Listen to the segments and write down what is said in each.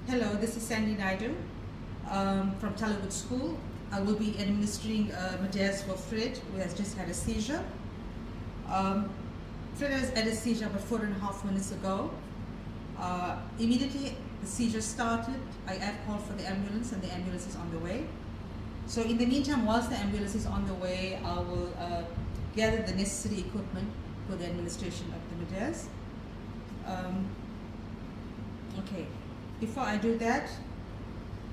Hello, this is Sandy Naidu from Tallywood School. I will be administering Madeas for Fred, who has just had a seizure. Fred has had a seizure about 4.5 minutes ago. Immediately the seizure started, I have called for the ambulance, and the ambulance is on the way. So in the meantime, whilst the ambulance is on the way, I will gather the necessary equipment for the administration of the Madeas. Okay. Before I do that,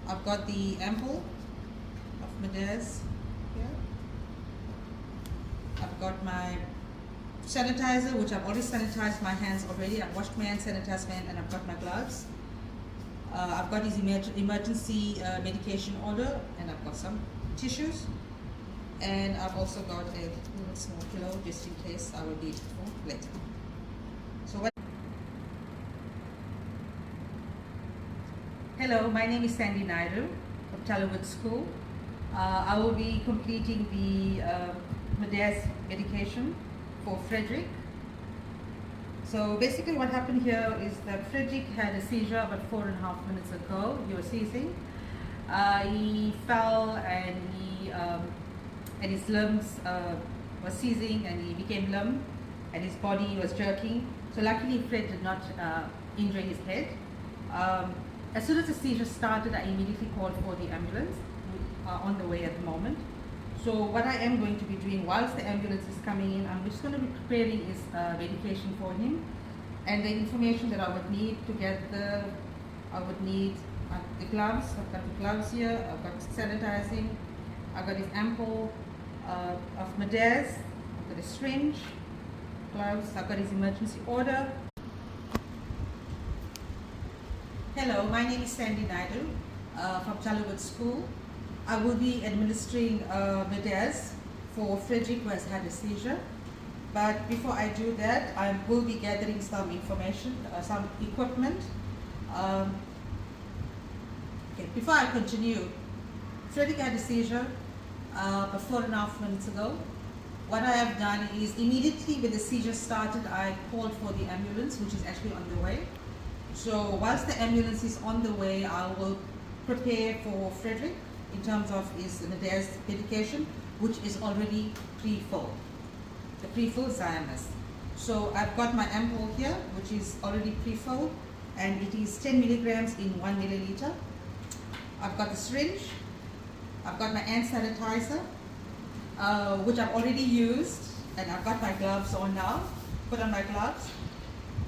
I've got the ampoule of Madeas here. I've got my sanitizer, which I've already sanitized my hands already. I've washed my hands, sanitized my hand, and I've got my gloves. I've got his emergency medication order, and I've got some tissues. And I've also got a little small pillow just in case I will need it for later. So what? Hello, my name is Sandy Naidu from Tallywood School. I will be completing the Madeas medication for Frederick. So basically what happened here is that Frederick had a seizure about 4.5 minutes ago. He was seizing. He fell and his limbs were seizing, and he became limp, and his body was jerking. So luckily Fred did not injure his head. As soon as the seizure started, I immediately called for the ambulance, on the way at the moment. So what I am going to be doing whilst the ambulance is coming in, I'm just going to be preparing his medication for him, and the information that I would need together. I would need the gloves. I've got the gloves here. I've got sanitizing. I've got his ampoule of Madeas. I've got a syringe, gloves. I've got his emergency order. Hello, my name is Sandy Naidu from Tallywood School. I will be administering Madeas for Frederick, who has had a seizure. But before I do that, I will be gathering some information, some equipment. Okay, before I continue, Frederick had a seizure about 4.5 minutes ago. What I have done is immediately when the seizure started, I called for the ambulance, which is actually on the way. So whilst the ambulance is on the way, I will prepare for Frederick in terms of his Madeas medication, which is already pre-filled, the pre-filled Zymus. So I've got my ampoule here, which is already pre-filled, and it is 10 milligrams in 1 milliliter. I've got the syringe. I've got my hand sanitizer, which I've already used, and I've got my gloves on now. Put on my gloves.